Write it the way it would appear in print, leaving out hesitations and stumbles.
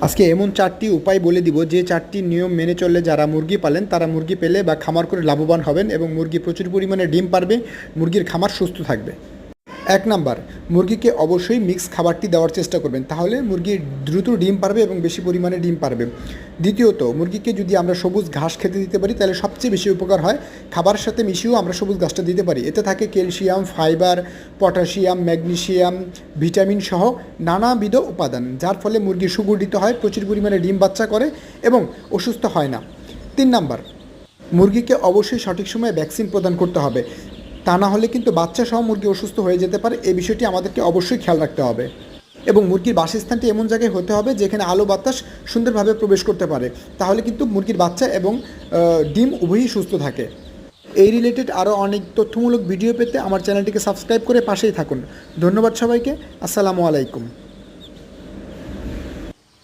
আজকে এমন 4টি উপায় বলে দিব যে 4টি নিয়ম মেনে চললে যারা মুরগি পালেন তারা মুরগি পেলে বা খামার করে লাভবান হবেন এবং মুরগি প্রচুর পরিমাণে ডিম পারবে, মুরগির খামার সুস্থ থাকবে। 1 নাম্বার, মুরগিকে অবশ্যই মিক্স খাবারটি দেওয়ার চেষ্টা করবেন, তাহলে মুরগি দ্রুত ডিম পারবে এবং বেশি পরিমাণে ডিম পারবে। দ্বিতীয়ত, মুরগিকে যদি আমরা সবুজ ঘাস খেতে দিতে পারি তাহলে সবচেয়ে বেশি উপকার হয়। খাবারের সাথে মিশিয়েও আমরা সবুজ ঘাসটা দিতে পারি, এতে থাকে calcium, fibre, potassium, magnesium, vitamin সহ নানাবিধ উপাদান, যার ফলে মুরগি সুগঠিত হয়, প্রচুর পরিমাণে ডিম বাচ্চা করে এবং অসুস্থ হয় না। 3 নাম্বার, মুরগিকে অবশ্যই সঠিক সময়ে ভ্যাকসিন প্রদান করতে হবে, তা না হলে কিন্তু বাচ্চা সহ মুরগি অসুস্থ হয়ে যেতে পারে। এই বিষয়টি আমাদেরকে অবশ্যই খেয়াল রাখতে হবে এবং মুরগির বাসস্থানটি এমন জায়গায় হতে হবে যেখানে আলো বাতাস সুন্দরভাবে প্রবেশ করতে পারে, তাহলে কিন্তু মুরগির বাচ্চা এবং ডিম উভয়ই সুস্থ থাকে। এই রিলেটেড আরও অনেক তথ্যমূলক ভিডিও পেতে আমার চ্যানেলটিকে সাবস্ক্রাইব করে পাশেই থাকুন। ধন্যবাদ সবাইকে। আসসালামু আলাইকুম।